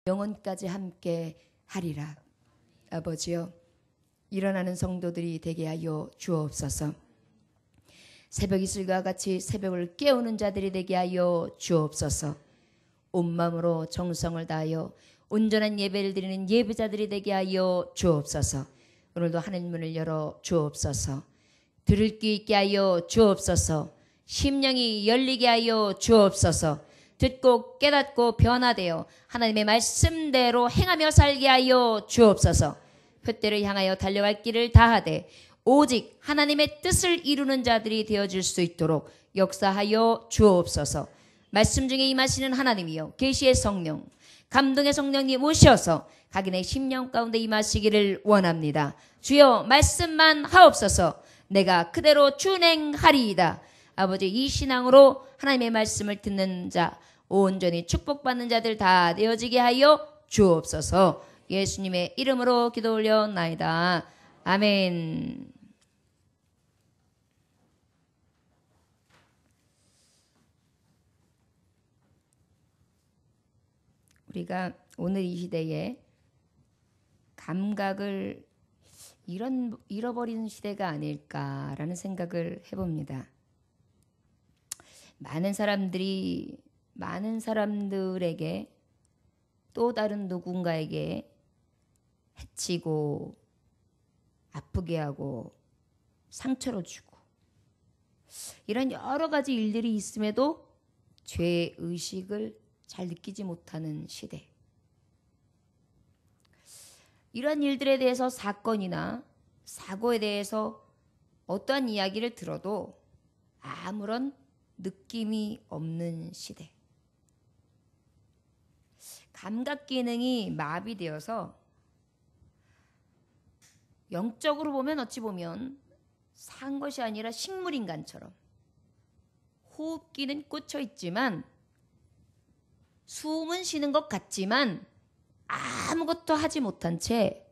영원까지 함께 하리라. 아버지여, 일어나는 성도들이 되게 하여 주옵소서. 새벽 이슬과 같이 새벽을 깨우는 자들이 되게 하여 주옵소서. 온 마음으로 정성을 다하여 온전한 예배를 드리는 예배자들이 되게 하여 주옵소서. 오늘도 하늘 문을 열어 주옵소서. 들을 귀 있게 하여 주옵소서. 심령이 열리게 하여 주옵소서. 듣고 깨닫고 변화되어 하나님의 말씀대로 행하며 살게 하여 주옵소서. 표대를 향하여 달려갈 길을 다하되 오직 하나님의 뜻을 이루는 자들이 되어질 수 있도록 역사하여 주옵소서. 말씀 중에 임하시는 하나님이여, 계시의 성령, 감동의 성령님 오셔서 각인의 심령 가운데 임하시기를 원합니다. 주여, 말씀만 하옵소서. 내가 그대로 준행하리이다. 아버지, 이 신앙으로 하나님의 말씀을 듣는 자, 온전히 축복받는 자들 다 되어지게 하여 주옵소서. 예수님의 이름으로 기도 올려나이다. 아멘. 우리가 오늘 이 시대에 감각을 잃어버리는 시대가 아닐까라는 생각을 해봅니다. 많은 사람들에게 또 다른 누군가에게 해치고 아프게 하고 상처를 주고 이런 여러 가지 일들이 있음에도 죄의식을 잘 느끼지 못하는 시대. 이런 일들에 대해서 사건이나 사고에 대해서 어떠한 이야기를 들어도 아무런 느낌이 없는 시대. 감각 기능이 마비되어서 영적으로 보면 어찌 보면 산 것이 아니라 식물인간처럼 호흡기는 꽂혀 있지만 숨은 쉬는 것 같지만 아무것도 하지 못한 채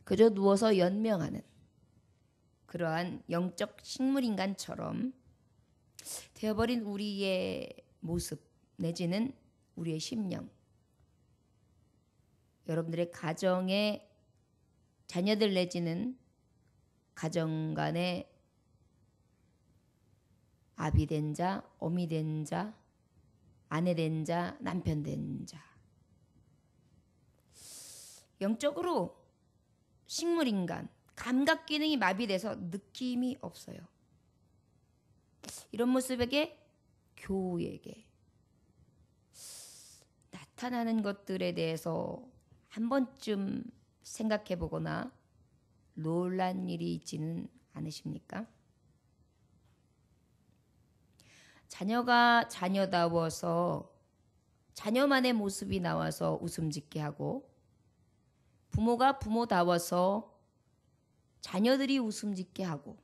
그저 누워서 연명하는 그러한 영적 식물인간처럼 되어버린 우리의 모습 내지는 우리의 심령, 여러분들의 가정의 자녀들 내지는 가정 간에 아비 된 자, 어미 된 자, 아내 된 자, 남편 된 자, 영적으로 식물인간, 감각 기능이 마비돼서 느낌이 없어요. 이런 모습에게 교우에게 나타나는 것들에 대해서 한 번쯤 생각해 보거나 놀란 일이 있지는 않으십니까? 자녀가 자녀다워서 자녀만의 모습이 나와서 웃음 짓게 하고 부모가 부모다워서 자녀들이 웃음 짓게 하고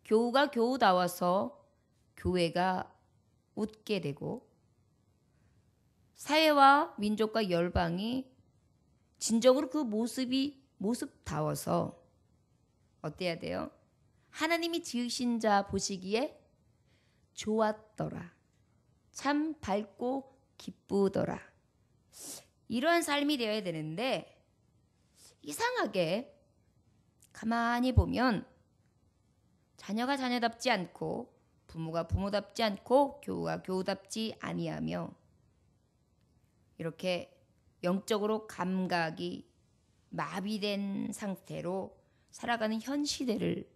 교우가 교우다워서 교회가 웃게 되고 사회와 민족과 열방이 진정으로 그 모습다워서 어때야 돼요? 하나님이 지으신 자 보시기에 좋았더라. 참 밝고 기쁘더라. 이러한 삶이 되어야 되는데 이상하게 가만히 보면 자녀가 자녀답지 않고 부모가 부모답지 않고 교우가 교우답지 아니하며 이렇게 영적으로 감각이 마비된 상태로 살아가는 현 시대를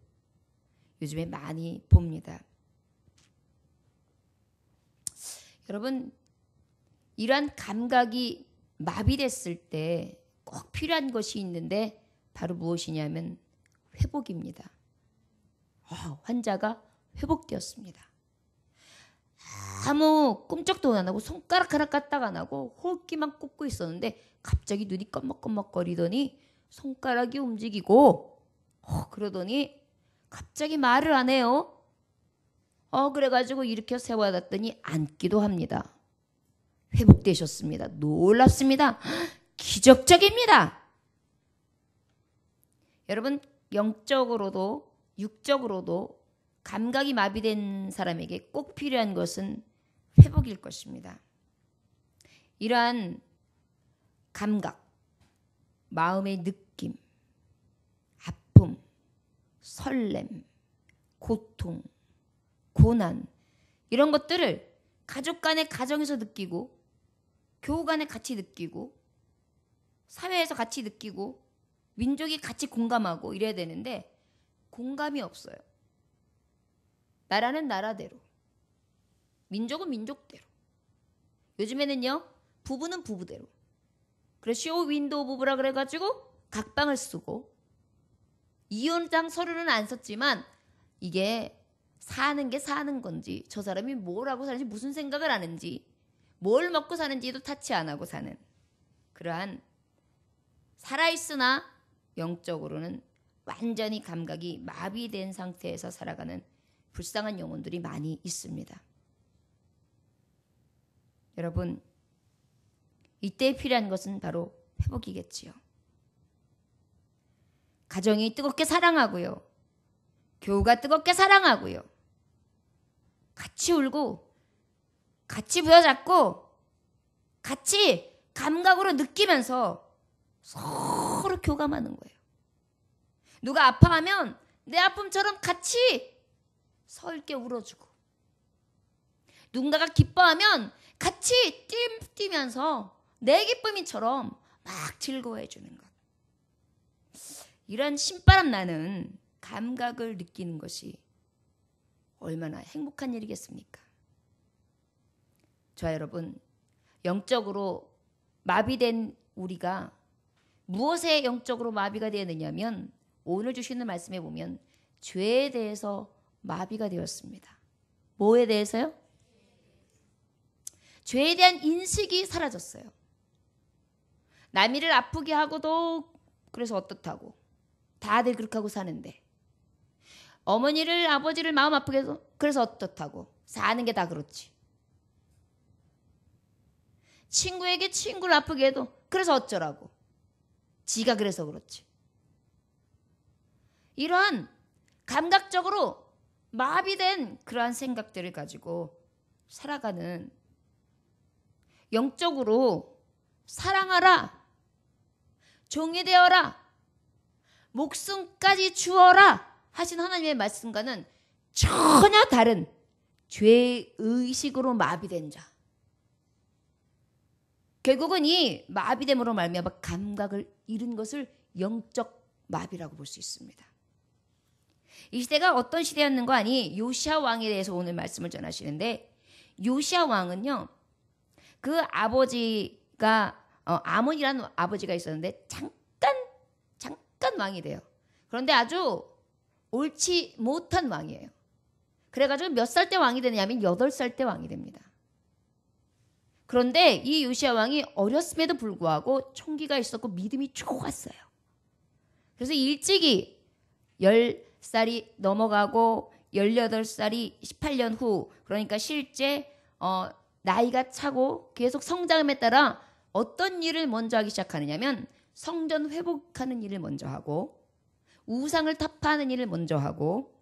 요즘에 많이 봅니다. 여러분, 이러한 감각이 마비됐을 때 꼭 필요한 것이 있는데 바로 무엇이냐면 회복입니다. 환자가 회복되었습니다. 아무 꿈쩍도 안 하고 손가락 하나 까딱 안 하고 호흡기만 꽂고 있었는데 갑자기 눈이 껌먹껌먹거리더니 손가락이 움직이고 그러더니 갑자기 말을 안 해요. 그래가지고 일으켜 세워놨더니 앉기도 합니다. 회복되셨습니다. 놀랍습니다. 기적적입니다. 여러분, 영적으로도 육적으로도 감각이 마비된 사람에게 꼭 필요한 것은 회복일 것입니다. 이러한 감각, 마음의 느낌, 아픔, 설렘, 고통, 고난 이런 것들을 가족 간의 가정에서 느끼고 교우 간에 같이 느끼고 사회에서 같이 느끼고 민족이 같이 공감하고 이래야 되는데 공감이 없어요. 나라는 나라대로, 민족은 민족대로. 요즘에는요, 부부는 부부대로. 그래서 쇼 윈도우 부부라 그래가지고 각방을 쓰고 이혼장 서류는 안 썼지만 이게 사는 게 사는 건지 저 사람이 뭘 하고 사는지 무슨 생각을 하는지 뭘 먹고 사는지도 타치 안 하고 사는 그러한 살아있으나 영적으로는 완전히 감각이 마비된 상태에서 살아가는 불쌍한 영혼들이 많이 있습니다. 여러분, 이때 필요한 것은 바로 회복이겠지요. 가정이 뜨겁게 사랑하고요. 교우가 뜨겁게 사랑하고요. 같이 울고 같이 부여잡고 같이 감각으로 느끼면서 서로 교감하는 거예요. 누가 아파하면 내 아픔처럼 같이 설게 울어주고 누군가가 기뻐하면 같이 뛰면서 내 기쁨이처럼 막 즐거워해 주는 것. 이런 신바람 나는 감각을 느끼는 것이 얼마나 행복한 일이겠습니까? 저 여러분, 영적으로 마비된 우리가 무엇에 영적으로 마비가 되었느냐면 오늘 주시는 말씀에 보면 죄에 대해서 마비가 되었습니다. 뭐에 대해서요? 죄에 대한 인식이 사라졌어요. 남이를 아프게 하고도 그래서 어떻다고 다들 그렇게 하고 사는데 어머니를 아버지를 마음 아프게 해서 그래서 어떻다고 사는 게 다 그렇지. 친구에게 친구를 아프게 해도 그래서 어쩌라고 지가 그래서 그렇지. 이러한 감각적으로 마비된 그러한 생각들을 가지고 살아가는 영적으로 사랑하라, 종이 되어라, 목숨까지 주어라 하신 하나님의 말씀과는 전혀 다른 죄의식으로 마비된 자. 결국은 이 마비됨으로 말미암아 감각을 잃은 것을 영적 마비라고 볼 수 있습니다. 이 시대가 어떤 시대였는가 하니 요시야 왕에 대해서 오늘 말씀을 전하시는데 요시야 왕은요. 그 아버지가 아몬이라는 아버지가 있었는데 잠깐 왕이 돼요. 그런데 아주 옳지 못한 왕이에요. 그래가지고 몇 살 때 왕이 되냐면 8살 때 왕이 됩니다. 그런데 이 요시야 왕이 어렸음에도 불구하고 총기가 있었고 믿음이 좋았어요. 그래서 일찍이 10살이 넘어가고 18살이 18년 후 그러니까 실제 나이가 차고 계속 성장함에 따라 어떤 일을 먼저 하기 시작하느냐면 성전 회복하는 일을 먼저 하고 우상을 타파하는 일을 먼저 하고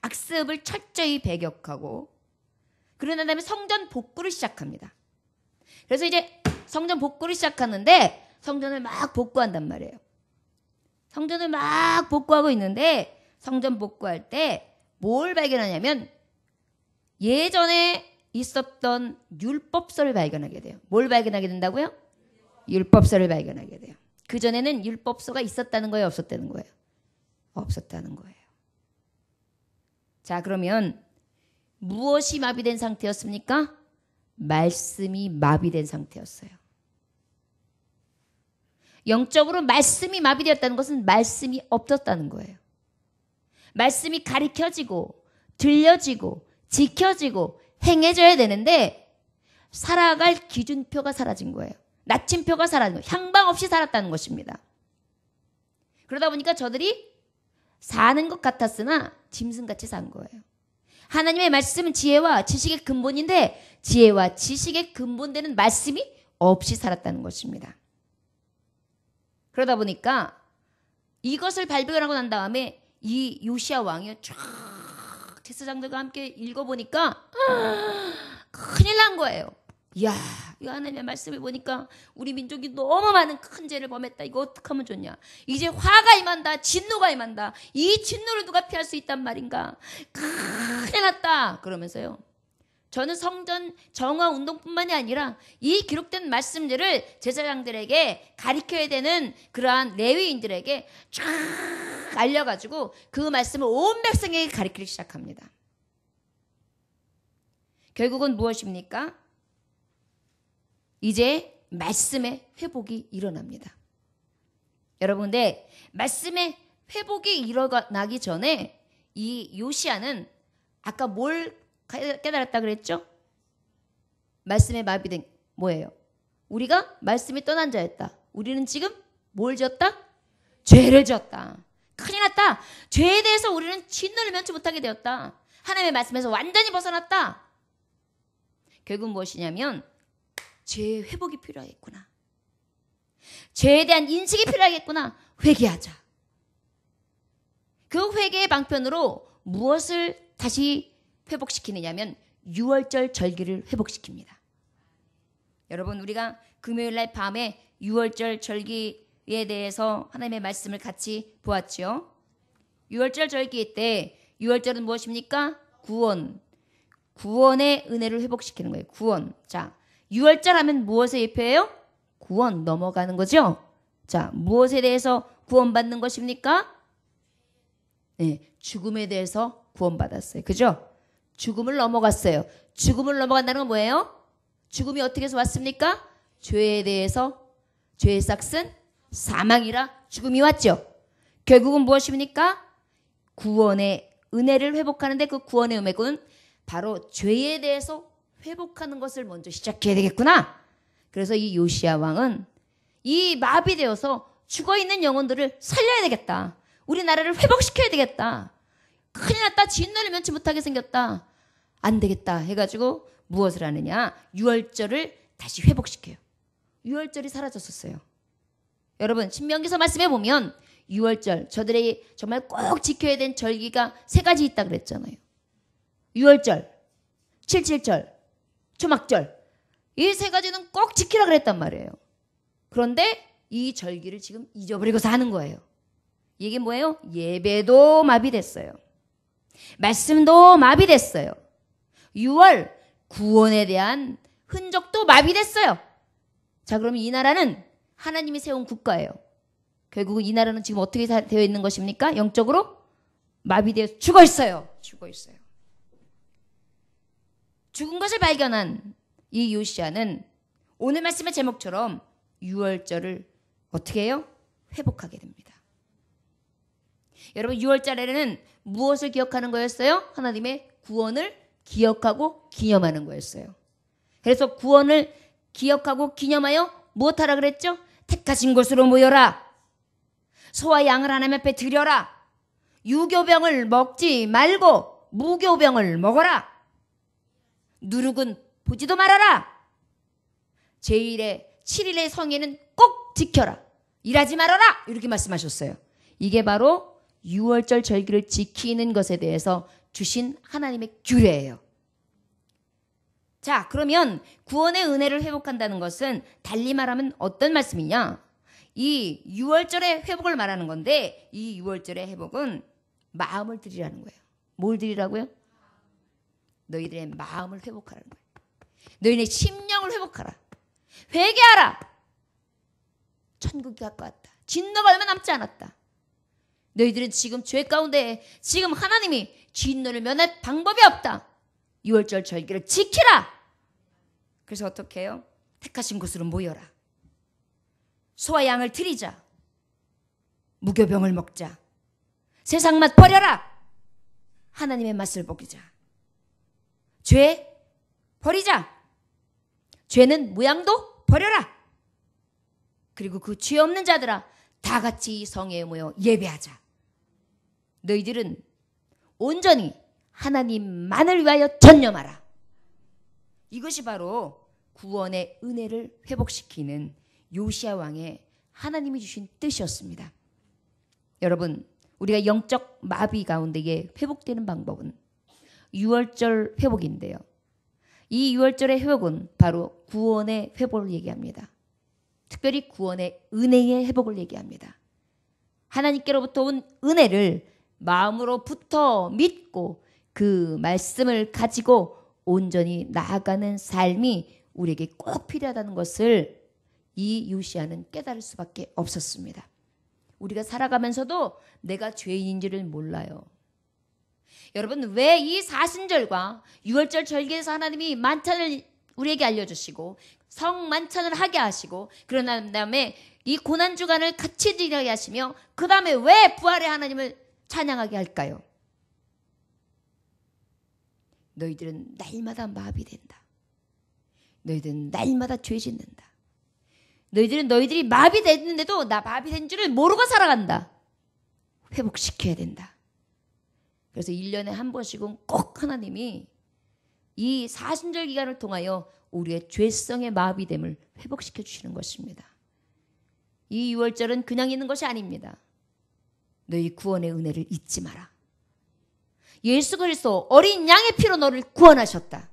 악습을 철저히 배격하고 그러는 다음에 성전 복구를 시작합니다. 그래서 이제 성전 복구를 시작하는데 성전을 막 복구한단 말이에요. 성전을 막 복구하고 있는데 성전 복구할 때 뭘 발견하냐면 예전에 있었던 율법서를 발견하게 돼요. 뭘 발견하게 된다고요? 율법서를 발견하게 돼요. 그전에는 율법서가 있었다는 거예요? 없었다는 거예요? 없었다는 거예요. 자, 그러면 무엇이 마비된 상태였습니까? 말씀이 마비된 상태였어요. 영적으로 말씀이 마비되었다는 것은 말씀이 없었다는 거예요. 말씀이 가르쳐지고 들려지고 지켜지고 행해져야 되는데 살아갈 기준표가 사라진 거예요. 나침표가 사라진 거예요. 향방 없이 살았다는 것입니다. 그러다 보니까 저들이 사는 것 같았으나 짐승같이 산 거예요. 하나님의 말씀은 지혜와 지식의 근본인데 지혜와 지식의 근본되는 말씀이 없이 살았다는 것입니다. 그러다 보니까 이것을 발견하고 난 다음에 이 요시야 왕이 쫙 제사장들과 함께 읽어보니까 큰일 난 거예요. 이야, 이 하나님의 말씀을 보니까 우리 민족이 너무 많은 큰 죄를 범했다. 이거 어떻게 하면 좋냐. 이제 화가 임한다. 진노가 임한다. 이 진노를 누가 피할 수 있단 말인가. 큰일 났다. 그러면서요. 저는 성전 정화 운동뿐만이 아니라 이 기록된 말씀들을 제사장들에게 가르쳐야 되는 그러한 레위인들에게 쫙 알려가지고 그 말씀을 온 백성에게 가르치기 시작합니다. 결국은 무엇입니까? 이제 말씀의 회복이 일어납니다. 여러분, 근데 말씀의 회복이 일어나기 전에 이 요시야는 아까 뭘 깨달았다 그랬죠? 말씀에 마비된 뭐예요? 우리가 말씀이 떠난 자였다. 우리는 지금 뭘 지었다? 죄를 지었다. 큰일 났다. 죄에 대해서 우리는 진노를 면치 못하게 되었다. 하나님의 말씀에서 완전히 벗어났다. 결국 무엇이냐면 죄의 회복이 필요하겠구나. 죄에 대한 인식이 필요하겠구나. 회개하자. 그 회개의 방편으로 무엇을 다시 회복시키느냐면 유월절 절기를 회복시킵니다. 여러분, 우리가 금요일날 밤에 유월절 절기에 대해서 하나님의 말씀을 같이 보았죠. 유월절 절기 때 유월절은 무엇입니까? 구원의 은혜를 회복시키는 거예요. 구원. 자, 유월절 하면 무엇에 입혀요? 구원, 넘어가는 거죠. 자, 무엇에 대해서 구원받는 것입니까? 네, 죽음에 대해서 구원받았어요. 그죠? 죽음을 넘어갔어요. 죽음을 넘어간다는 건 뭐예요? 죽음이 어떻게 해서 왔습니까? 죄에 대해서 죄의 삭은 사망이라 죽음이 왔죠. 결국은 무엇입니까? 구원의 은혜를 회복하는데 그 구원의 은혜는 바로 죄에 대해서 회복하는 것을 먼저 시작해야 되겠구나. 그래서 이 요시야 왕은 이 마비되어서 죽어있는 영혼들을 살려야 되겠다. 우리나라를 회복시켜야 되겠다. 큰일 났다. 진노를 면치 못하게 생겼다. 안 되겠다 해가지고 무엇을 하느냐. 유월절을 다시 회복시켜요. 유월절이 사라졌었어요. 여러분, 신명기서 말씀해 보면 유월절, 저들이 정말 꼭 지켜야 되는 절기가 3가지 있다 그랬잖아요. 유월절, 7.7절, 초막절. 이 3가지는 꼭 지키라 그랬단 말이에요. 그런데 이 절기를 지금 잊어버리고 사는 거예요. 이게 뭐예요? 예배도 마비됐어요. 말씀도 마비됐어요. 6월 구원에 대한 흔적도 마비됐어요. 자, 그럼 이 나라는 하나님이 세운 국가예요. 결국은 이 나라는 지금 어떻게 되어 있는 것입니까? 영적으로 마비되어 죽어 있어요. 죽어 있어요. 죽은 것을 발견한 이 요시야는 오늘 말씀의 제목처럼 유월절을 어떻게 해요? 회복하게 됩니다. 여러분, 유월절에는 무엇을 기억하는 거였어요? 하나님의 구원을 기억하고 기념하는 거였어요. 그래서 구원을 기억하고 기념하여 무엇하라 그랬죠? 택하신 곳으로 모여라. 소와 양을 하나님 앞에 드려라. 유교병을 먹지 말고 무교병을 먹어라. 누룩은 보지도 말아라. 제1의 7일의 성회는 꼭 지켜라. 일하지 말아라. 이렇게 말씀하셨어요. 이게 바로 유월절 절기를 지키는 것에 대해서 주신 하나님의 규례예요. 자, 그러면 구원의 은혜를 회복한다는 것은 달리 말하면 어떤 말씀이냐? 이 유월절의 회복을 말하는 건데 이 유월절의 회복은 마음을 드리라는 거예요. 뭘 드리라고요? 너희들의 마음을 회복하라는 거예요. 너희의 심령을 회복하라. 회개하라. 천국이 가까웠다. 진노가 얼마 남지 않았다. 너희들은 지금 죄 가운데 지금 하나님이 진노를 면할 방법이 없다. 유월절 절기를 지키라. 그래서 어떻게 해요? 택하신 곳으로 모여라. 소와 양을 드리자. 무교병을 먹자. 세상 맛 버려라. 하나님의 맛을 먹이자. 죄 버리자. 죄는 모양도 버려라. 그리고 그 죄 없는 자들아 다 같이 이 성회에 모여 예배하자. 너희들은 온전히 하나님만을 위하여 전념하라. 이것이 바로 구원의 은혜를 회복시키는 요시야 왕의 하나님이 주신 뜻이었습니다. 여러분, 우리가 영적 마비 가운데 회복되는 방법은 유월절 회복인데요. 이 유월절의 회복은 바로 구원의 회복을 얘기합니다. 특별히 구원의 은혜의 회복을 얘기합니다. 하나님께로부터 온 은혜를 마음으로부터 믿고 그 말씀을 가지고 온전히 나아가는 삶이 우리에게 꼭 필요하다는 것을 이 요시야는 깨달을 수밖에 없었습니다. 우리가 살아가면서도 내가 죄인인지를 몰라요. 여러분, 왜 이 사순절과 유월절 절기에서 하나님이 만찬을 우리에게 알려주시고 성만찬을 하게 하시고 그런 다음에 이 고난주간을 같이 지내게 하시며 그 다음에 왜 부활의 하나님을 찬양하게 할까요? 너희들은 날마다 마비된다. 너희들은 날마다 죄 짓는다. 너희들은 너희들이 마비됐는데도 나 마비된 줄을 모르고 살아간다. 회복시켜야 된다. 그래서 1년에 한 번씩은 꼭 하나님이 이 사순절 기간을 통하여 우리의 죄성의 마비됨을 회복시켜 주시는 것입니다. 이 유월절은 그냥 있는 것이 아닙니다. 너희 구원의 은혜를 잊지 마라. 예수 그리스도 어린 양의 피로 너를 구원하셨다.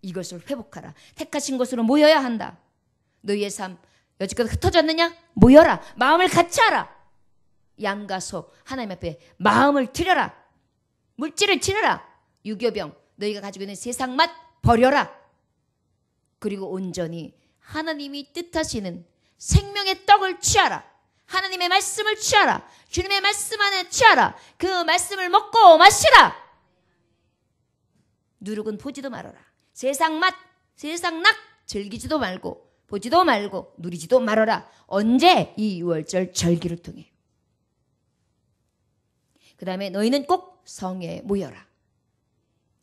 이것을 회복하라. 택하신 곳으로 모여야 한다. 너희의 삶 여지껏 흩어졌느냐? 모여라. 마음을 같이 하라. 양과 소 하나님 앞에 마음을 드려라. 물질을 치러라. 유교병 너희가 가지고 있는 세상 맛 버려라. 그리고 온전히 하나님이 뜻하시는 생명의 떡을 취하라. 하나님의 말씀을 취하라. 주님의 말씀 안에 취하라. 그 말씀을 먹고 마시라. 누룩은 보지도 말아라. 세상 맛, 세상 낙 즐기지도 말고 보지도 말고 누리지도 말아라. 언제? 이 유월절 절기를 통해. 그 다음에 너희는 꼭 성회에 모여라.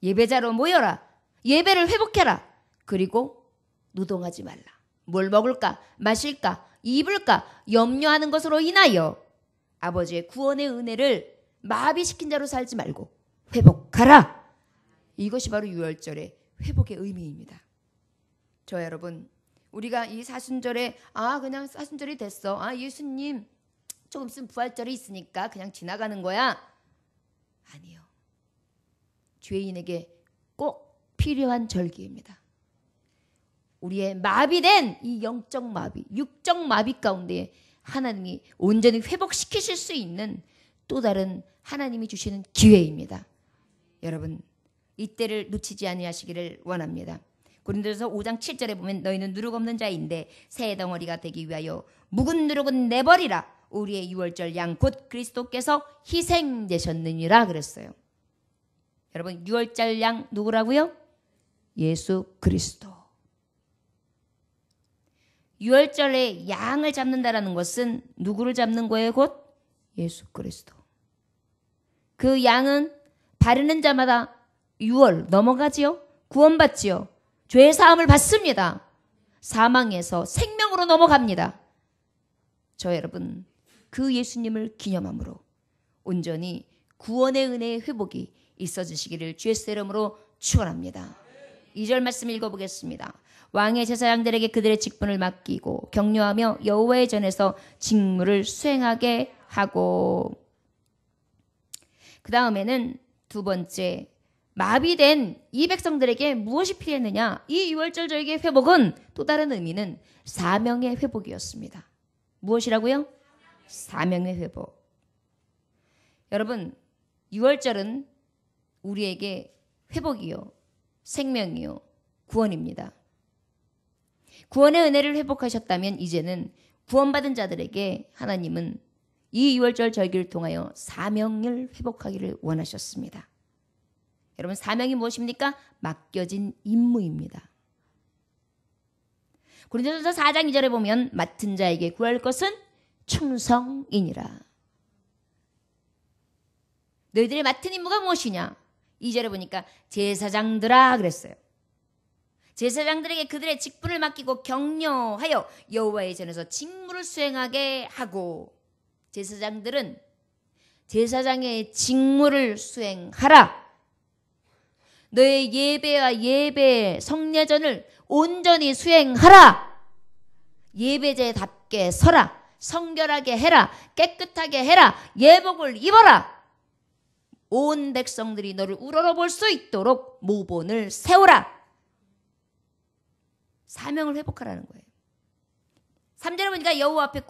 예배자로 모여라. 예배를 회복해라. 그리고 노동하지 말라. 뭘 먹을까? 마실까? 입을까? 염려하는 것으로 인하여 아버지의 구원의 은혜를 마비시킨 자로 살지 말고 회복하라. 이것이 바로 유월절의 회복의 의미입니다. 저 여러분, 우리가 이 사순절에 그냥 사순절이 됐어. 예수님 조금 있으면 부활절이 있으니까 그냥 지나가는 거야. 아니요. 죄인에게 꼭 필요한 절기입니다. 우리의 마비된 이 영적 마비, 육적 마비 가운데 하나님이 온전히 회복시키실 수 있는 또 다른 하나님이 주시는 기회입니다. 여러분, 이때를 놓치지 아니하시기를 원합니다. 고린도전서 5장 7절에 보면 너희는 누룩 없는 자인데 새 덩어리가 되기 위하여 묵은 누룩은 내버리라. 우리의 유월절 양 곧 그리스도께서 희생되셨느니라 그랬어요. 여러분, 유월절 양 누구라고요? 예수 그리스도. 유월절에 양을 잡는다라는 것은 누구를 잡는 거예요? 곧 예수 그리스도. 그 양은 바르는 자마다 유월 넘어가지요. 구원받지요. 죄의 사함을 받습니다. 사망에서 생명으로 넘어갑니다. 저 여러분, 그 예수님을 기념함으로 온전히 구원의 은혜의 회복이 있어지시기를 주의 이름으로 축원합니다. 2절 말씀 읽어보겠습니다. 왕의 제사장들에게 그들의 직분을 맡기고 격려하며 여호와의 전에서 직무를 수행하게 하고, 그 다음에는 두 번째, 마비된 이 백성들에게 무엇이 필요했느냐? 이 유월절 절기의 회복은 또 다른 의미는 사명의 회복이었습니다. 무엇이라고요? 사명의 회복. 여러분, 유월절은 우리에게 회복이요, 생명이요, 구원입니다. 구원의 은혜를 회복하셨다면 이제는 구원받은 자들에게 하나님은 이 유월절 절기를 통하여 사명을 회복하기를 원하셨습니다. 여러분, 사명이 무엇입니까? 맡겨진 임무입니다. 고린도전서 4장 2절에 보면 맡은 자에게 구할 것은 충성이니라. 너희들의 맡은 임무가 무엇이냐? 2절에 보니까 제사장들아 그랬어요. 제사장들에게 그들의 직분을 맡기고 격려하여 여호와의 전에서 직무를 수행하게 하고, 제사장들은 제사장의 직무를 수행하라. 너의 예배와 예배 성례전을 온전히 수행하라. 예배제답게 서라. 성결하게 해라. 깨끗하게 해라. 예복을 입어라. 온 백성들이 너를 우러러볼 수 있도록 모본을 세우라. 사명을 회복하라는 거예요. 3절에 보니까 여호와 앞에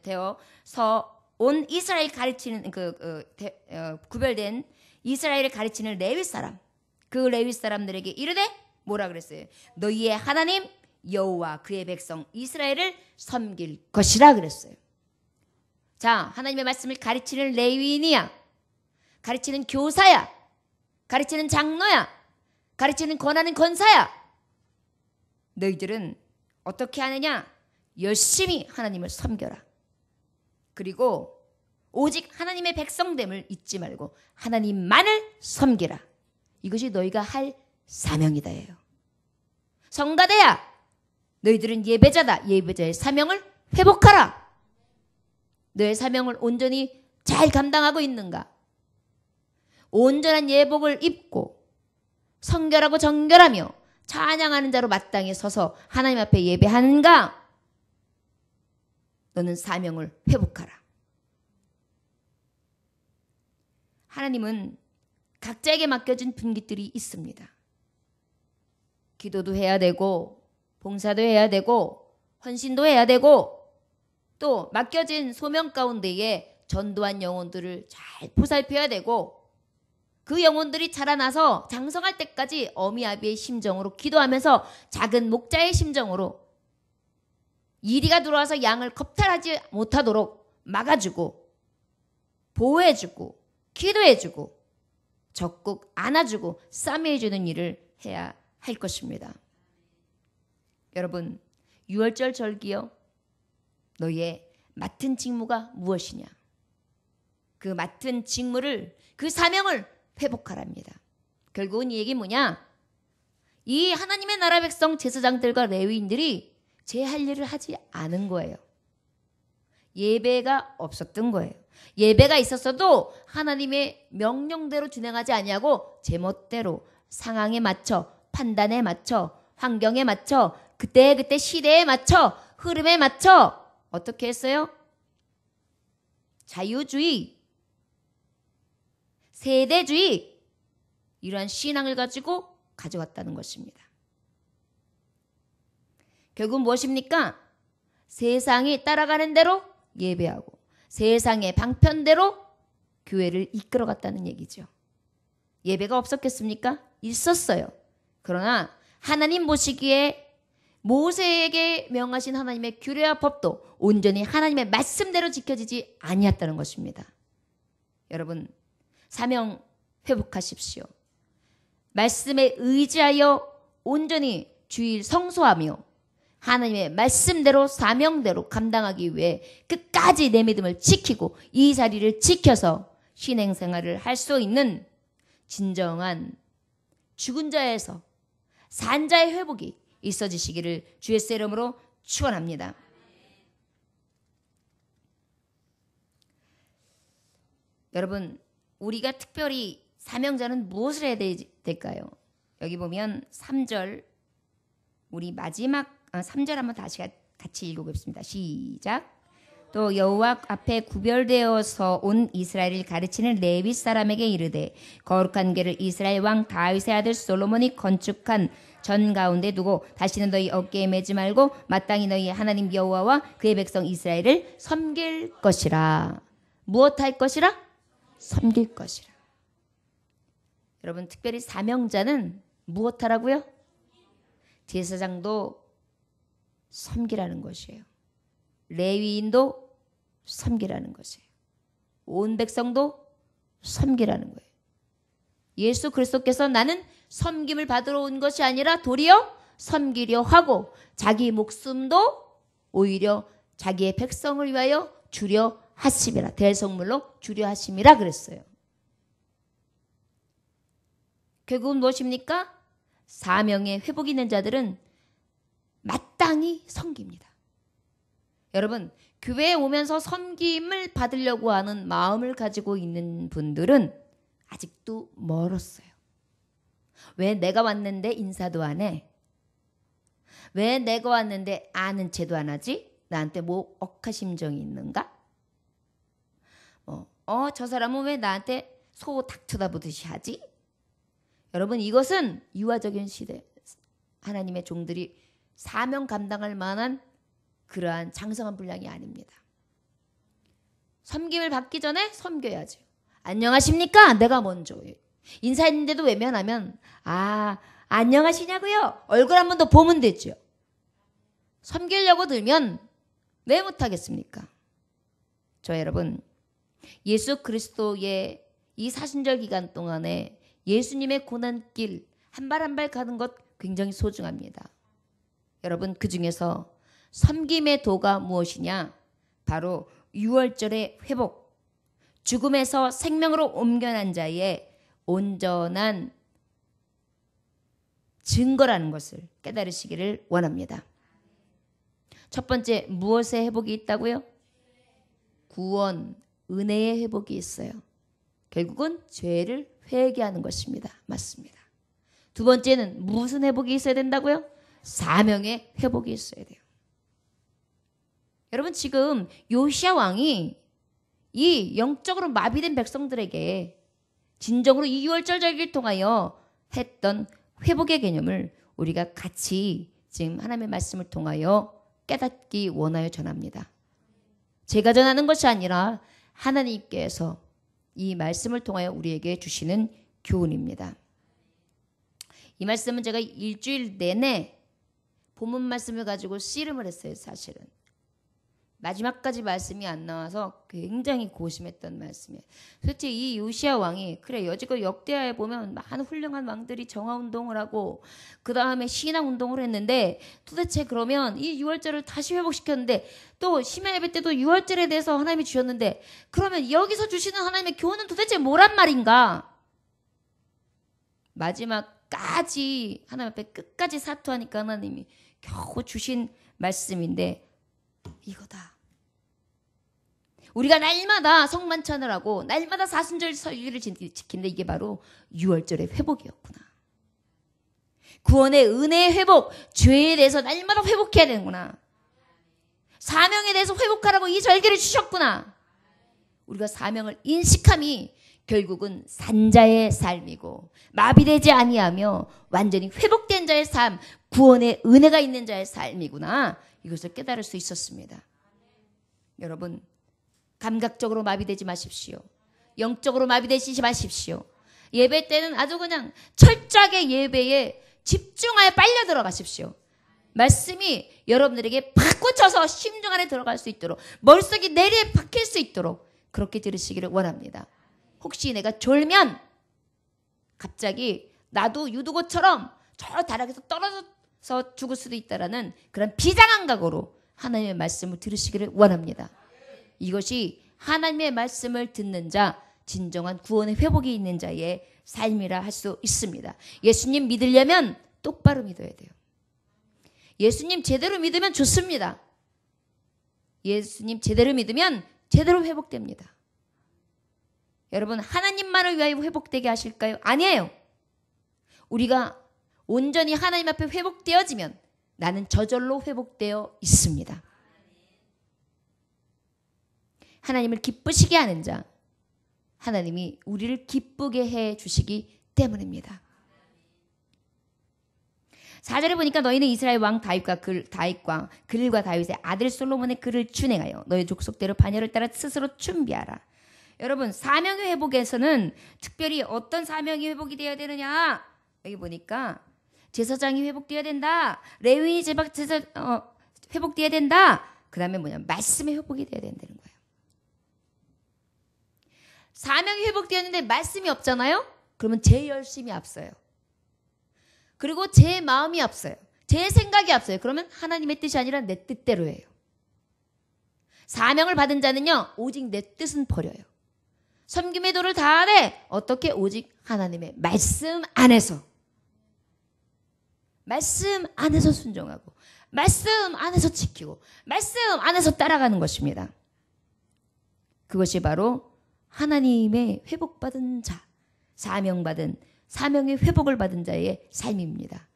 구별되어서 온 이스라엘 가르치는 구별된 이스라엘을 가르치는 레위 사람, 그 레위 사람들에게 이르되 뭐라 그랬어요? 너희의 하나님 여호와 그의 백성 이스라엘을 섬길 것이라 그랬어요. 자, 하나님의 말씀을 가르치는 레위인이야, 가르치는 교사야, 가르치는 장로야, 가르치는 권하는 권사야. 너희들은 어떻게 하느냐? 열심히 하나님을 섬겨라. 그리고 오직 하나님의 백성됨을 잊지 말고 하나님만을 섬기라. 이것이 너희가 할 사명이다예요. 성가대야, 너희들은 예배자다. 예배자의 사명을 회복하라. 너의 사명을 온전히 잘 감당하고 있는가? 온전한 예복을 입고 성결하고 정결하며 찬양하는 자로 마땅히 서서 하나님 앞에 예배하는가? 너는 사명을 회복하라. 하나님은 각자에게 맡겨진 분깃들이 있습니다. 기도도 해야 되고 봉사도 해야 되고 헌신도 해야 되고 또 맡겨진 소명 가운데에 전도한 영혼들을 잘 보살펴야 되고 그 영혼들이 자라나서 장성할 때까지 어미아비의 심정으로 기도하면서 작은 목자의 심정으로 이리가 들어와서 양을 겁탈하지 못하도록 막아주고 보호해주고 기도해주고 적극 안아주고 싸매해주는 일을 해야 할 것입니다. 여러분, 유월절 절기요, 너희의 맡은 직무가 무엇이냐? 그 맡은 직무를, 그 사명을 회복하랍니다. 결국은 이 얘기 뭐냐? 이 하나님의 나라 백성 제사장들과 레위인들이 제 할 일을 하지 않은 거예요. 예배가 없었던 거예요. 예배가 있었어도 하나님의 명령대로 진행하지 아니하고 제멋대로 상황에 맞춰, 판단에 맞춰, 환경에 맞춰, 그때 시대에 맞춰, 흐름에 맞춰 어떻게 했어요? 자유주의, 세대주의, 이러한 신앙을 가지고 가져왔다는 것입니다. 결국 무엇입니까? 세상이 따라가는 대로 예배하고 세상의 방편대로 교회를 이끌어갔다는 얘기죠. 예배가 없었겠습니까? 있었어요. 그러나 하나님 보시기에 모세에게 명하신 하나님의 규례와 법도 온전히 하나님의 말씀대로 지켜지지 아니었다는 것입니다. 여러분, 사명 회복하십시오. 말씀에 의지하여 온전히 주일 성소하며 하나님의 말씀대로 사명대로 감당하기 위해 끝까지 내 믿음을 지키고 이 자리를 지켜서 신행생활을 할 수 있는 진정한 죽은 자에서 산 자의 회복이 있어지시기를 주의 이름으로 축원합니다. 여러분, 우리가 특별히 사명자는 무엇을 해야 될까요? 여기 보면 3절, 우리 마지막 3절 한번 다시 같이 읽어보겠습니다. 시작. 또 여호와 앞에 구별되어서 온 이스라엘을 가르치는 레위 사람에게 이르되 거룩한 궤를 이스라엘 왕 다윗의 아들 솔로몬이 건축한 전 가운데 두고 다시는 너희 어깨에 매지 말고 마땅히 너희 하나님 여호와와 그의 백성 이스라엘을 섬길 것이라. 무엇 할 것이라? 섬길 것이라. 여러분, 특별히 사명자는 무엇 하라고요? 제사장도 섬기라는 것이에요. 레위인도 섬기라는 것이에요. 온 백성도 섬기라는 거예요. 예수 그리스도께서 나는 섬김을 받으러 온 것이 아니라 도리어 섬기려 하고 자기 목숨도 오히려 자기의 백성을 위하여 주려 하심이라. 대성물로 주려 하심이라 그랬어요. 결국은 무엇입니까? 사명에 회복이 있는 자들은 마땅히 섬깁니다. 여러분, 교회에 오면서 섬김을 받으려고 하는 마음을 가지고 있는 분들은 아직도 멀었어요. 왜 내가 왔는데 인사도 안 해? 왜 내가 왔는데 아는 체도 안 하지? 나한테 뭐 억하심정이 있는가? 저 사람은 왜 나한테 소 닭 쳐다보듯이 하지? 여러분, 이것은 유아적인 시대, 하나님의 종들이 사명 감당할 만한 그러한 장성한 분량이 아닙니다. 섬김을 받기 전에 섬겨야죠. 안녕하십니까? 내가 먼저. 인사했는데도 외면하면 안녕하시냐고요? 얼굴 한 번 더 보면 되죠. 섬기려고 들면 왜 못하겠습니까? 저 여러분, 예수 그리스도의 이 사순절 기간 동안에 예수님의 고난길 한 발 한 발 가는 것 굉장히 소중합니다. 여러분, 그 중에서 섬김의 도가 무엇이냐? 바로 6월절의 회복, 죽음에서 생명으로 옮겨난 자의 온전한 증거라는 것을 깨달으시기를 원합니다. 첫 번째, 무엇의 회복이 있다고요? 구원, 은혜의 회복이 있어요. 결국은 죄를 회개하는 것입니다. 맞습니다. 두 번째는 무슨 회복이 있어야 된다고요? 사명의 회복이 있어야 돼요. 여러분, 지금 요시야 왕이 이 영적으로 마비된 백성들에게 진정으로 이 6월절 절기를 통하여 했던 회복의 개념을 우리가 같이 지금 하나님의 말씀을 통하여 깨닫기 원하여 전합니다. 제가 전하는 것이 아니라 하나님께서 이 말씀을 통하여 우리에게 주시는 교훈입니다. 이 말씀은 제가 일주일 내내 본문 말씀을 가지고 씨름을 했어요. 사실은 마지막까지 말씀이 안 나와서 굉장히 고심했던 말씀이에요. 도대체 이 요시야 왕이, 그래, 여지껏 역대하에 보면 많은 훌륭한 왕들이 정화운동을 하고 그 다음에 신앙운동을 했는데, 도대체 그러면 이 6월절을 다시 회복시켰는데, 또 심야 예배 때도 6월절에 대해서 하나님이 주셨는데, 그러면 여기서 주시는 하나님의 교훈은 도대체 뭐란 말인가? 마지막까지 하나님 앞에 끝까지 사투하니까 하나님이 겨우 주신 말씀인데, 이거다. 우리가 날마다 성만찬을 하고 날마다 사순절 설교를 지키는데 이게 바로 6월절의 회복이었구나. 구원의 은혜의 회복, 죄에 대해서 날마다 회복해야 되는구나. 사명에 대해서 회복하라고 이 절기를 주셨구나. 우리가 사명을 인식함이 결국은 산자의 삶이고, 마비되지 아니하며 완전히 회복된 자의 삶, 구원의 은혜가 있는 자의 삶이구나. 이것을 깨달을 수 있었습니다. 여러분, 감각적으로 마비되지 마십시오. 영적으로 마비되지 마십시오. 예배 때는 아주 그냥 철저하게 예배에 집중하여 빨려 들어가십시오. 말씀이 여러분들에게 팍 꽂혀서 심중 안에 들어갈 수 있도록, 머릿속에 내리에 박힐 수 있도록 그렇게 들으시기를 원합니다. 혹시 내가 졸면 갑자기 나도 유두고처럼 저 다락에서 떨어져서 죽을 수도 있다라는 그런 비장한 각오로 하나님의 말씀을 들으시기를 원합니다. 이것이 하나님의 말씀을 듣는 자, 진정한 구원의 회복이 있는 자의 삶이라 할 수 있습니다. 예수님 믿으려면 똑바로 믿어야 돼요. 예수님 제대로 믿으면 좋습니다. 예수님 제대로 믿으면 제대로 회복됩니다. 여러분, 하나님만을 위하여 회복되게 하실까요? 아니에요. 우리가 온전히 하나님 앞에 회복되어지면 나는 저절로 회복되어 있습니다. 하나님을 기쁘시게 하는 자, 하나님이 우리를 기쁘게 해 주시기 때문입니다. 4절에 보니까 너희는 이스라엘 왕 다윗과 글과 다윗의 아들 솔로몬의 글을 준행하여 너희 족속대로 반열을 따라 스스로 준비하라. 여러분, 사명의 회복에서는 특별히 어떤 사명이 회복이 되어야 되느냐? 여기 보니까 제사장이 회복되어야 된다. 레위인이 회복되어야 된다. 그 다음에 말씀의 회복이 되어야 된다는 거예요. 사명이 회복되었는데 말씀이 없잖아요? 그러면 제 열심이 앞서요. 그리고 제 마음이 앞서요. 제 생각이 앞서요. 그러면 하나님의 뜻이 아니라 내 뜻대로 해요. 사명을 받은 자는요, 오직 내 뜻은 버려요. 섬김의 도를 다하되 어떻게? 오직 하나님의 말씀 안에서. 말씀 안에서 순종하고, 말씀 안에서 지키고, 말씀 안에서 따라가는 것입니다. 그것이 바로 하나님의 회복받은 자, 사명의 회복을 받은 자의 삶입니다.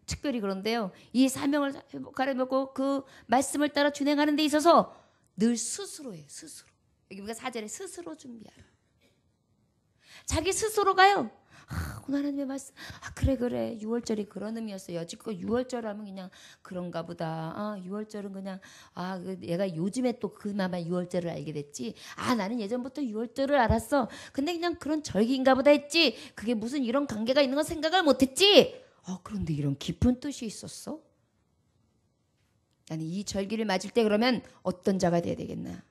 특별히 그런데요, 이 사명을 회복하려고 그 말씀을 따라 준행하는 데 있어서 늘 스스로예요. 스스로. 여기 우리가 4절에 스스로 준비하라. 자기 스스로가요. 오늘 하나님의 말씀. 그래 6월절이 그런 의미였어요. 여지껏 6월절 하면 그냥 그런가 보다. 6월절은 그냥 얘가 요즘에 또 그나마 6월절을 알게 됐지. 나는 예전부터 6월절을 알았어. 근데 그냥 그런 절기인가 보다 했지. 그게 무슨 이런 관계가 있는 건 생각을 못했지. 그런데 이런 깊은 뜻이 있었어? 나는 이 절기를 맞을 때 그러면 어떤 자가 돼야 되겠나?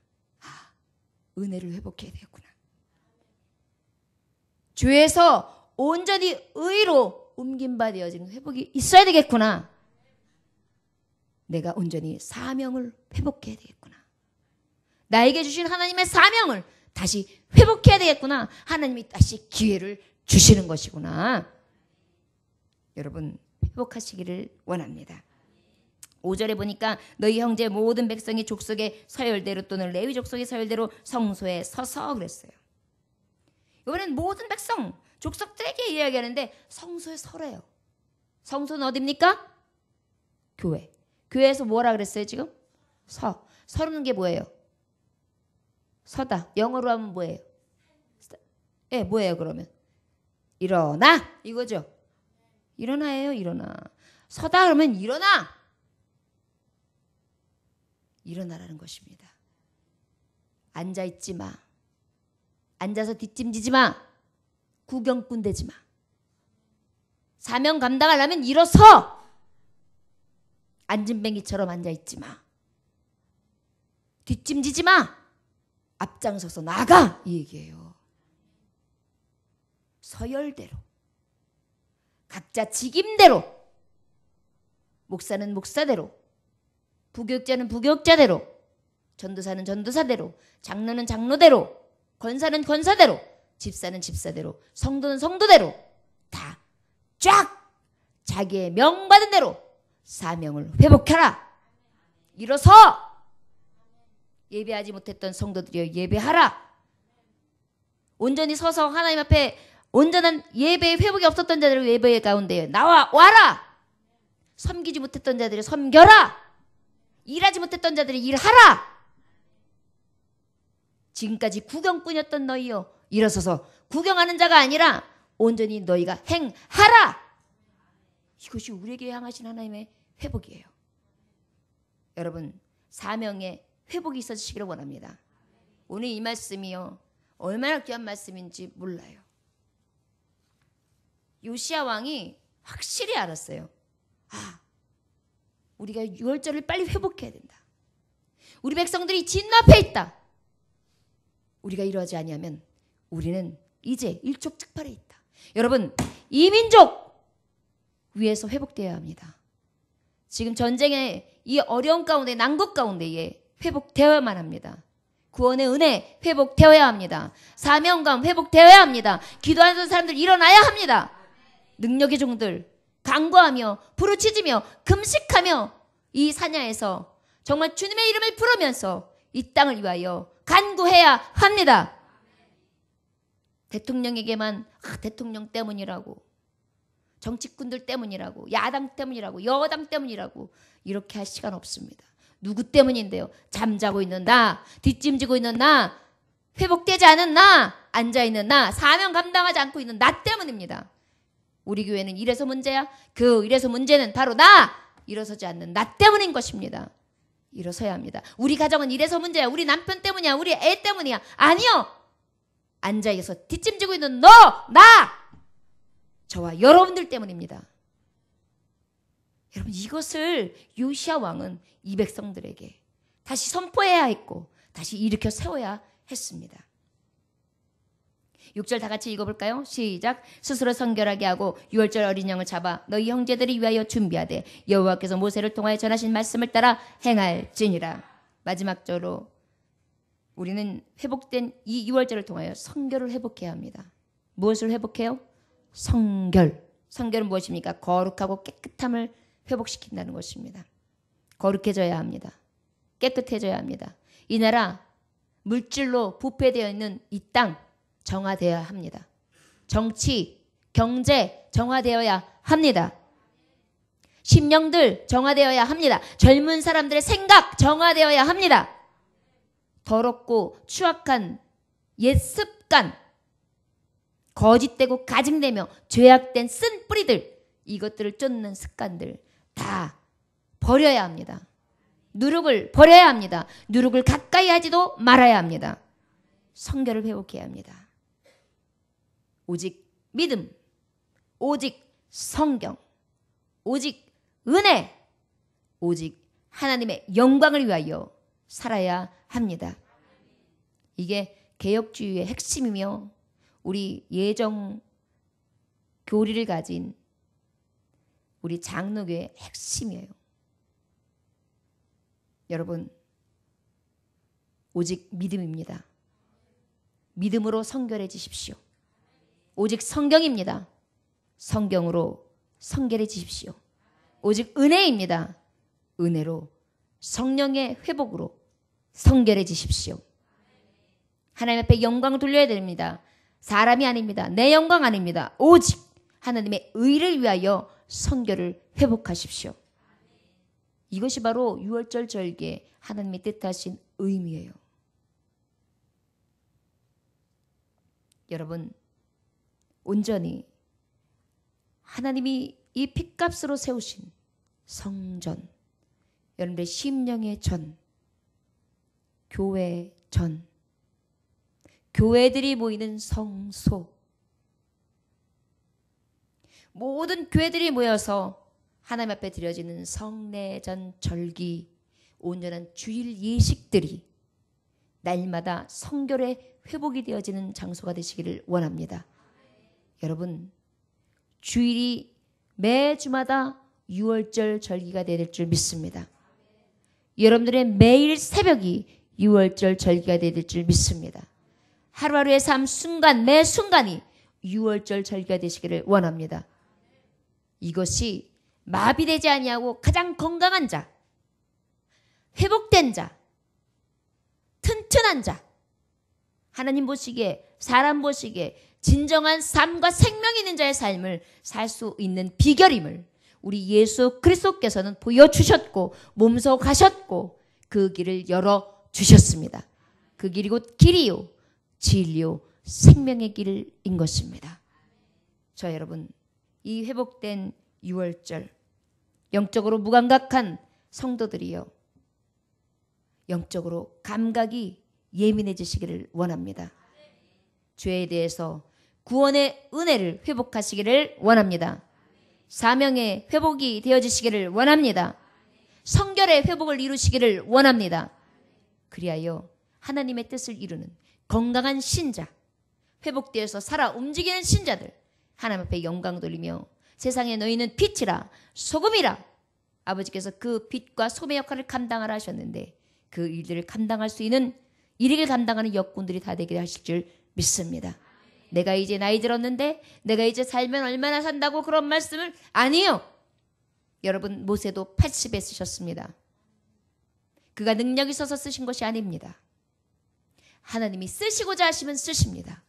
은혜를 회복해야 되겠구나. 죄에서 온전히 의로 옮긴 바 되어지는 회복이 있어야 되겠구나. 내가 온전히 사명을 회복해야 되겠구나. 나에게 주신 하나님의 사명을 다시 회복해야 되겠구나. 하나님이 다시 기회를 주시는 것이구나. 여러분 회복하시기를 원합니다. 5절에 보니까 너희 형제 모든 백성이 족속의 서열대로 또는 레위 족속의 서열대로 성소에 서서 그랬어요. 이번엔 모든 백성 족속들에게 이야기하는데 성소에 서래요. 성소는 어디입니까? 교회. 교회에서 뭐라 그랬어요 지금? 서는 게 뭐예요? 서다. 영어로 하면 뭐예요? 뭐예요 그러면? 일어나 이거죠. 일어나예요. 일어나. 서다 그러면 일어나. 일어나라는 것입니다. 앉아있지 마. 앉아서 뒷짐지지 마. 구경꾼 되지 마. 사명 감당하려면 일어서. 앉은뱅이처럼 앉아있지 마. 뒷짐지지 마. 앞장서서 나가 이 얘기예요. 서열대로 각자 직임대로 목사는 목사대로 부교육자는 부교육자대로 전도사는 전도사대로 장로는 장로대로 권사는 권사대로 집사는 집사대로 성도는 성도대로 다 쫙 자기의 명받은 대로 사명을 회복하라. 일어서 예배하지 못했던 성도들이여 예배하라. 온전히 서서 하나님 앞에 온전한 예배의 회복이 없었던 자들을 예배 가운데 와라. 섬기지 못했던 자들이 섬겨라. 일하지 못했던 자들이 일하라. 지금까지 구경꾼이었던 너희여 일어서서 구경하는 자가 아니라 온전히 너희가 행하라. 이것이 우리에게 향하신 하나님의 회복이에요. 여러분 사명의 회복이 있어지시기를 원합니다. 오늘 이 말씀이요 얼마나 귀한 말씀인지 몰라요. 요시야 왕이 확실히 알았어요. 우리가 6월절을 빨리 회복해야 된다. 우리 백성들이 진노 앞에 있다. 우리가 이러지 아니하면 우리는 이제 일촉즉발에 있다. 여러분 이 민족 위에서 회복되어야 합니다. 지금 전쟁의 이 어려운 가운데 난국 가운데에 회복되어야만 합니다. 구원의 은혜 회복되어야 합니다. 사명감 회복되어야 합니다. 기도하는 사람들 일어나야 합니다. 능력의 종들 간구하며 부르짖으며 금식하며 이 사냐에서 정말 주님의 이름을 부르면서 이 땅을 위하여 간구해야 합니다. 대통령에게만 대통령 때문이라고 정치꾼들 때문이라고 야당 때문이라고 여당 때문이라고 이렇게 할 시간 없습니다. 누구 때문인데요? 잠자고 있는 나, 뒷짐지고 있는 나, 회복되지 않은 나, 앉아있는 나, 사명 감당하지 않고 있는 나 때문입니다. 우리 교회는 이래서 문제야? 이래서 문제는 바로 나! 일어서지 않는 나 때문인 것입니다. 일어서야 합니다. 우리 가정은 이래서 문제야. 우리 남편 때문이야. 우리 애 때문이야. 아니요. 앉아있어서 뒷짐지고 있는 너, 나! 저와 여러분들 때문입니다. 여러분 이것을 요시야 왕은 이 백성들에게 다시 선포해야 했고 다시 일으켜 세워야 했습니다. 6절 다 같이 읽어볼까요? 시작. 스스로 성결하게 하고 6월절 어린 양을 잡아 너희 형제들이 위하여 준비하되 여호와께서 모세를 통하여 전하신 말씀을 따라 행할지니라. 마지막 절로 우리는 회복된 이 6월절을 통하여 성결을 회복해야 합니다. 무엇을 회복해요? 성결. 성결은 무엇입니까? 거룩하고 깨끗함을 회복시킨다는 것입니다. 거룩해져야 합니다. 깨끗해져야 합니다. 이 나라 물질로 부패되어 있는 이 땅 정화되어야 합니다. 정치, 경제 정화되어야 합니다. 심령들 정화되어야 합니다. 젊은 사람들의 생각 정화되어야 합니다. 더럽고 추악한 옛 습관, 거짓되고 가증되며 죄악된 쓴 뿌리들, 이것들을 쫓는 습관들 다 버려야 합니다. 누룩을 버려야 합니다. 누룩을 가까이 하지도 말아야 합니다. 성결을 회복해야 합니다. 오직 믿음, 오직 성경, 오직 은혜, 오직 하나님의 영광을 위하여 살아야 합니다. 이게 개혁주의의 핵심이며 우리 예정 교리를 가진 우리 장로교의 핵심이에요. 여러분, 오직 믿음입니다. 믿음으로 성결해지십시오. 오직 성경입니다. 성경으로 성결해지십시오. 오직 은혜입니다. 은혜로 성령의 회복으로 성결해지십시오. 하나님 앞에 영광을 돌려야 됩니다. 사람이 아닙니다. 내 영광 아닙니다. 오직 하나님의 의를 위하여 성결을 회복하십시오. 이것이 바로 유월절 절기에 하나님이 뜻하신 의미예요. 여러분, 온전히 하나님이 이 핏값으로 세우신 성전, 여러분들의 심령의 전, 교회 전, 교회들이 모이는 성소, 모든 교회들이 모여서 하나님 앞에 드려지는 성례전 절기, 온전한 주일 예식들이 날마다 성결의 회복이 되어지는 장소가 되시기를 원합니다. 여러분, 주일이 매주마다 유월절 절기가 될 줄 믿습니다. 여러분들의 매일 새벽이 유월절 절기가 될 줄 믿습니다. 하루하루의 삶 순간 매 순간이 유월절 절기가 되시기를 원합니다. 이것이 마비되지 아니하고 가장 건강한 자, 회복된 자, 튼튼한 자, 하나님 보시기에, 사람 보시기에 진정한 삶과 생명이 있는 자의 삶을 살 수 있는 비결임을 우리 예수 그리스도께서는 보여주셨고 몸소 가셨고 그 길을 열어주셨습니다. 그 길이 곧 길이요 진리요 생명의 길인 것입니다. 저 여러분, 이 회복된 유월절, 영적으로 무감각한 성도들이요, 영적으로 감각이 예민해지시기를 원합니다. 죄에 대해서 구원의 은혜를 회복하시기를 원합니다. 사명의 회복이 되어지시기를 원합니다. 성결의 회복을 이루시기를 원합니다. 그리하여 하나님의 뜻을 이루는 건강한 신자, 회복되어서 살아 움직이는 신자들, 하나님 앞에 영광 돌리며 세상에 너희는 빛이라 소금이라, 아버지께서 그 빛과 소금의 역할을 감당하라 하셨는데 그 일들을 감당할 수 있는 일을 감당하는 역군들이 다 되게 하실 줄 믿습니다. 내가 이제 나이 들었는데 내가 이제 살면 얼마나 산다고 그런 말씀을, 아니요. 여러분, 모세도 80에 쓰셨습니다. 그가 능력이 있어서 쓰신 것이 아닙니다. 하나님이 쓰시고자 하시면 쓰십니다.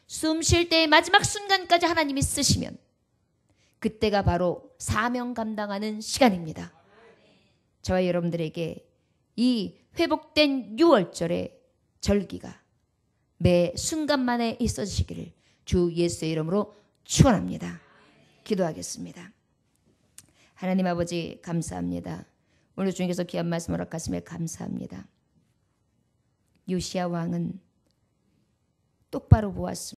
숨 쉴 때의 마지막 순간까지 하나님이 쓰시면 그때가 바로 사명 감당하는 시간입니다. 저와 여러분들에게 이 회복된 유월절의 절기가 매 순간만에 있어지시기를 주 예수의 이름으로 축원합니다. 기도하겠습니다. 하나님 아버지, 감사합니다. 오늘 주님께서 귀한 말씀 허락하심에 감사합니다. 요시야 왕은 똑바로 보았습니다.